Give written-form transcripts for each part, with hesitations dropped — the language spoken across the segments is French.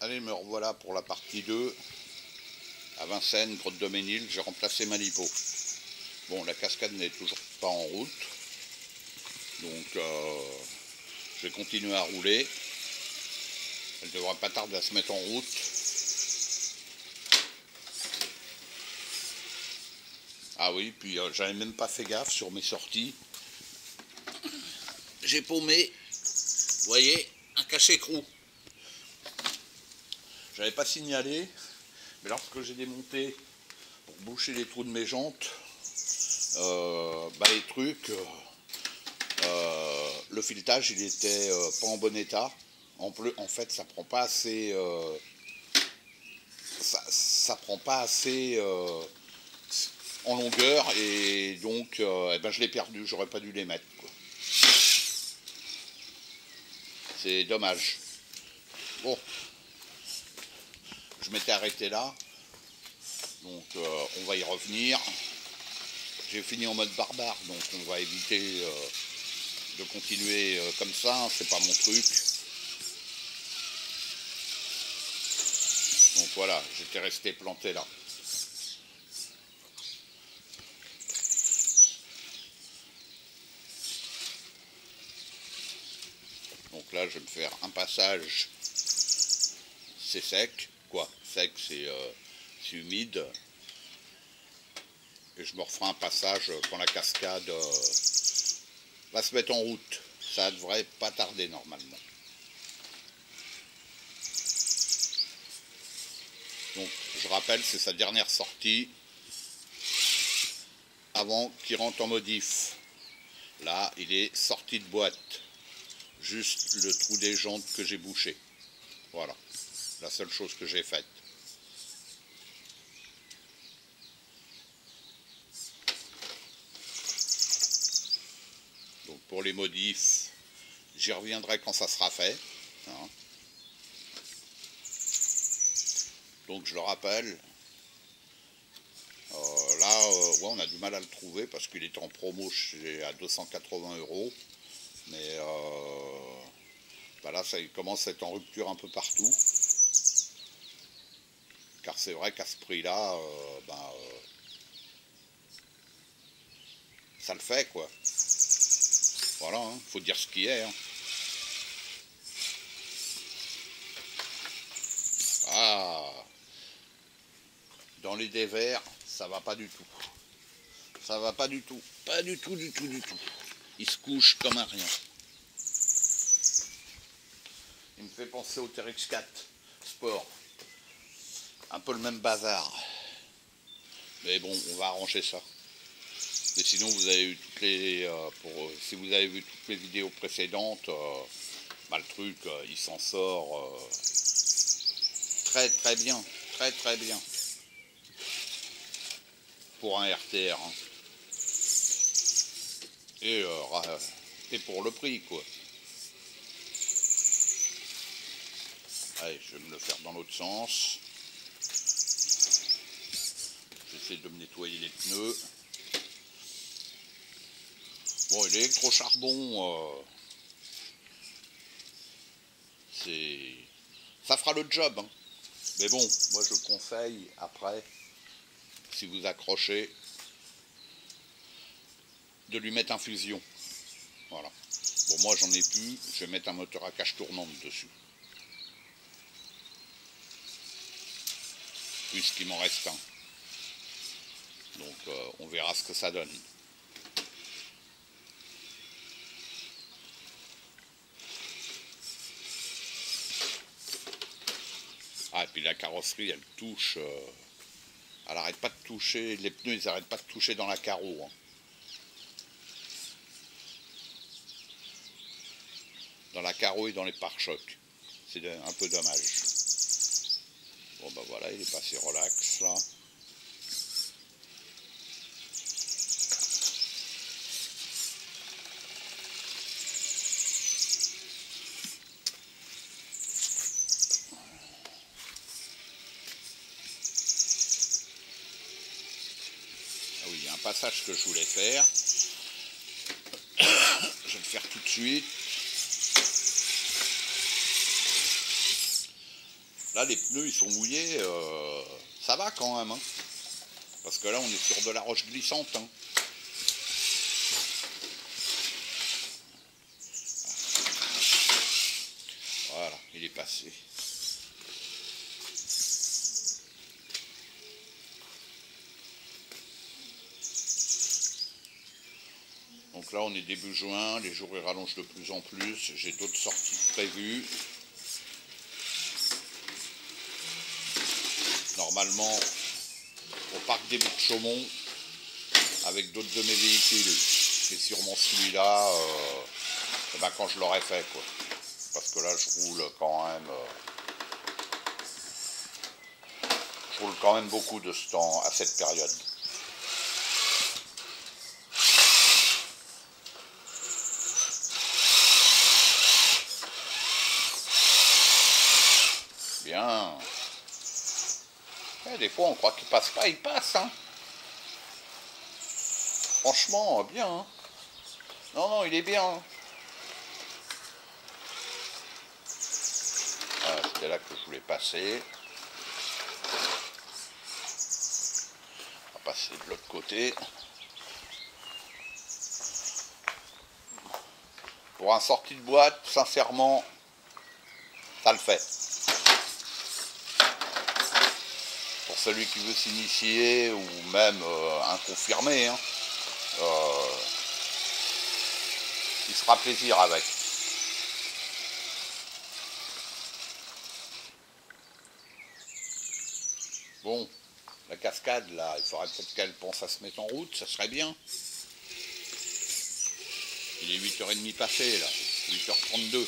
Allez, me revoilà pour la partie 2. À Vincennes, Grotte de Ménil, j'ai remplacé ma lipo. Bon, la cascade n'est toujours pas en route. Donc, je vais continuer à rouler. Elle ne devrait pas tarder à se mettre en route. Ah oui, puis j'avais même pas fait gaffe sur mes sorties. J'ai paumé, vous voyez, un cachet-écrou. J'avais pas signalé, mais lorsque j'ai démonté pour boucher les trous de mes jantes, les trucs, le filetage il était pas en bon état. En fait, ça prend pas assez, ça prend pas assez en longueur et donc je l'ai perdu. J'aurais pas dû les mettre, quoi. C'est dommage. Bon, je m'étais arrêté là, donc on va y revenir. J'ai fini en mode barbare, donc on va éviter de continuer comme ça, hein, c'est pas mon truc. Donc voilà, j'étais resté planté là. Donc là, je vais me faire un passage, c'est sec, quoi, sec, c'est humide. Et je me referai un passage quand la cascade va se mettre en route. Ça devrait pas tarder normalement. Donc je rappelle, c'est sa dernière sortie avant qu'il rentre en modif. Là, il est sorti de boîte. Juste le trou des jantes que j'ai bouché. Voilà, la seule chose que j'ai faite. Donc pour les modifs, j'y reviendrai quand ça sera fait. Hein. Donc je le rappelle, ouais, on a du mal à le trouver parce qu'il était en promo à 280 €. Mais là, ça commence à être en rupture un peu partout. Car c'est vrai qu'à ce prix-là, ça le fait, quoi. Voilà, hein, faut dire ce qui est. Hein. Ah, dans les dévers, ça va pas du tout. Ça va pas du tout. Pas du tout, du tout, du tout. Il se couche comme un rien. Il me fait penser au TRX4 Sport. Un peu le même bazar. Mais bon, on va arranger ça. Et sinon, vous avez eu toutes les... si vous avez vu toutes mes vidéos précédentes, le truc, il s'en sort très très bien. Très très bien. Pour un RTR. Hein. Et pour le prix, quoi. Allez, je vais me le faire dans l'autre sens. J'essaie de me nettoyer les pneus. Bon, l'électrocharbon, ça fera le job. Hein. Mais bon, moi je conseille, après, si vous accrochez, de lui mettre infusion. Voilà. Bon, moi j'en ai plus, je vais mettre un moteur à cage tournante dessus. Puisqu'il m'en reste un. Donc on verra ce que ça donne. Ah, et puis la carrosserie, elle touche. Elle n'arrête pas de toucher. Les pneus, ils n'arrêtent pas de toucher dans la carreau. Hein. Dans la carreau et dans les pare-chocs. C'est un peu dommage. Bon, ben voilà, il est passé relax, là. Ah oui, il y a un passage que je voulais faire. Je vais le faire tout de suite. Là, les pneus, ils sont mouillés, ça va quand même. Hein. Parce que là, on est sur de la roche glissante. Hein. Voilà, il est passé. Donc là, on est début juin, les jours ils rallongent de plus en plus. J'ai d'autres sorties prévues. Normalement, au parc des Bouches-Chaumont, avec d'autres de mes véhicules. C'est sûrement celui-là, ben quand je l'aurai fait, quoi. Parce que là, je roule quand même. Je roule quand même beaucoup de ce temps à cette période. Bien. Et des fois, on croit qu'il passe pas, il passe, hein. Franchement, bien. Hein. Non, non, il est bien. Voilà, c'était là que je voulais passer. On va passer de l'autre côté. Pour un sortie de boîte, sincèrement, ça le fait. Pour celui qui veut s'initier ou même un confirmé, hein, il se fera plaisir avec. Bon, la cascade là, il faudrait peut-être qu'elle pense à se mettre en route, ça serait bien. Il est 8h30 passé là, 8h32.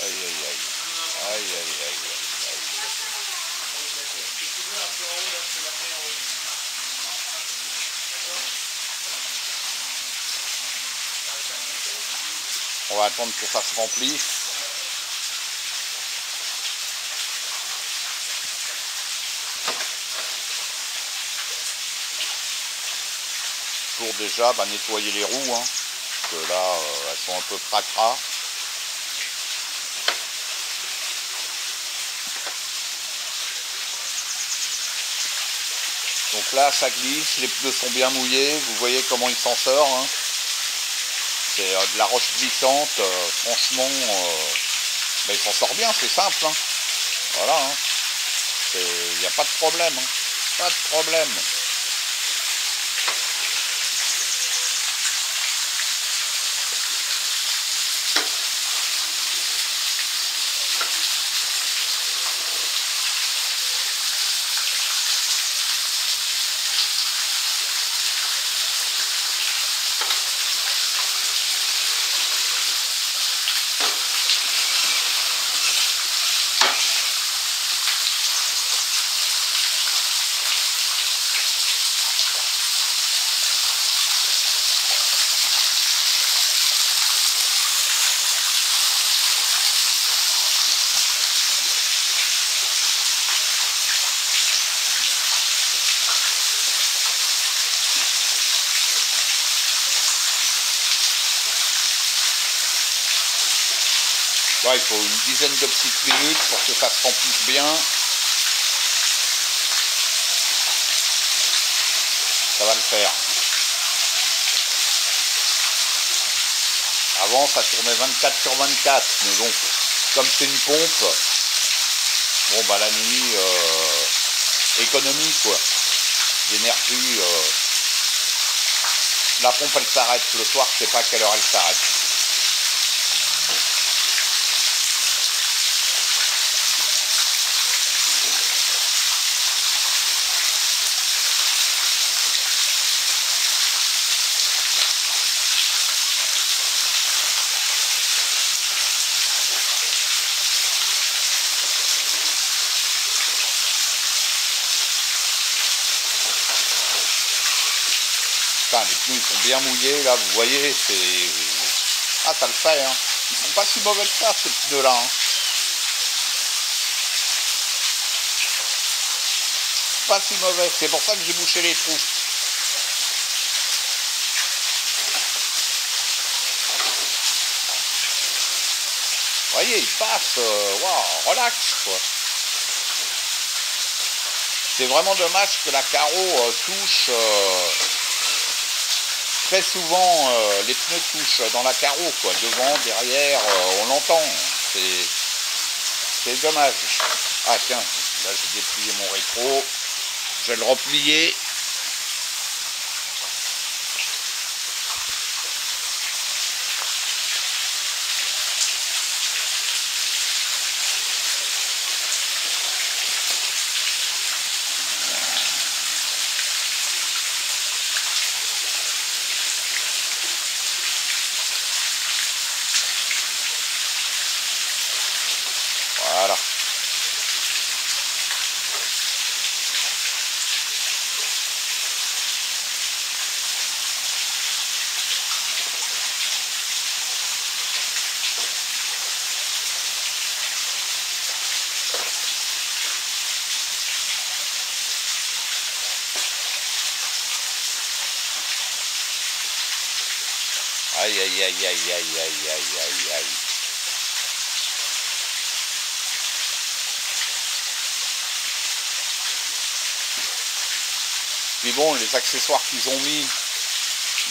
Aïe, aïe, aïe. Aïe, aïe, aïe, aïe, aïe. On va attendre que ça se remplisse. Pour déjà nettoyer les roues, hein, parce que là elles sont un peu cracra. Donc là ça glisse, les pneus sont bien mouillés, vous voyez comment il s'en sort, hein. C'est de la roche glissante, franchement il s'en sort bien, c'est simple, hein. Voilà, hein. Il n'y a pas de problème, hein. Pas de problème. Ouais, il faut une dizaine de petites minutes pour que ça se remplisse bien. Ça va le faire. Avant, ça tournait 24/24, mais bon, comme c'est une pompe, bon la nuit, économie quoi, d'énergie. La pompe elle s'arrête le soir, je sais pas à quelle heure elle s'arrête. Les pneus ils sont bien mouillés là, vous voyez, c'est... Ah ça le fait, hein. Ils sont pas si mauvais que ça ces pneus là, hein. Pas si mauvais, c'est pour ça que j'ai bouché les trous. Vous voyez, il passe, waouh, relax quoi. C'est vraiment dommage que la carreau touche... Très souvent, les pneus touchent dans la carreau, quoi, devant, derrière, on l'entend. C'est dommage. Ah tiens, là j'ai déplié mon rétro. Je vais le replier. Voilà. Aïe, aïe, aïe, aïe, aïe, aïe, aïe, aïe, aïe. Puis bon, les accessoires qu'ils ont mis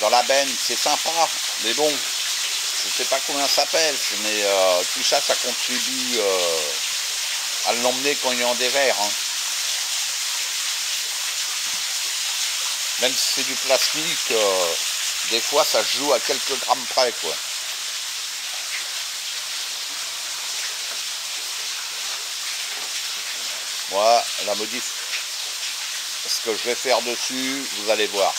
dans la benne, c'est sympa, mais bon, je sais pas combien ça pèse, mais tout ça, ça contribue à l'emmener quand il est en dévers. Hein. Même si c'est du plastique, des fois ça se joue à quelques grammes près, quoi. Moi, la modif, ce que je vais faire dessus, vous allez voir.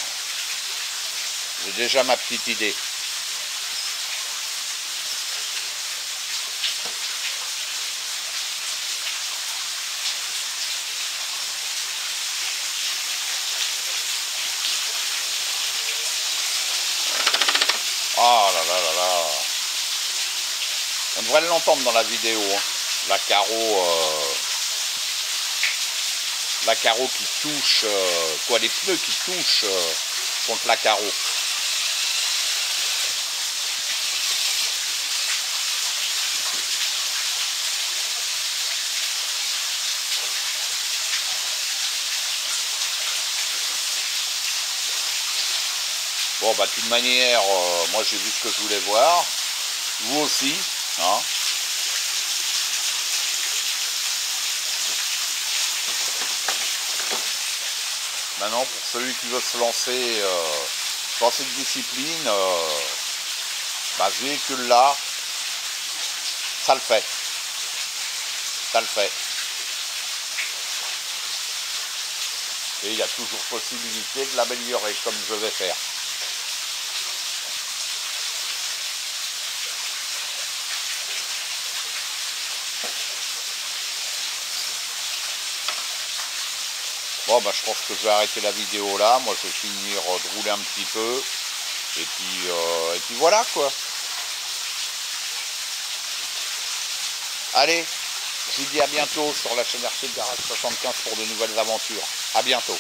J'ai déjà ma petite idée. Oh là là là là. On devrait l'entendre dans la vidéo, hein. La carreau qui touche, quoi, les pneus qui touchent contre la carreau. Bon, bah, de toute manière, moi j'ai vu ce que je voulais voir. Vous aussi, hein. Maintenant, pour celui qui veut se lancer dans cette discipline, bah, ce véhicule-là, ça le fait. Ça le fait. Et il y a toujours possibilité de l'améliorer, comme je vais faire. Bon, bah, je pense que je vais arrêter la vidéo là. Moi, je vais finir de rouler un petit peu. Et puis voilà, quoi. Allez, je vous dis à bientôt sur la chaîne RC Garage 75 pour de nouvelles aventures. À bientôt.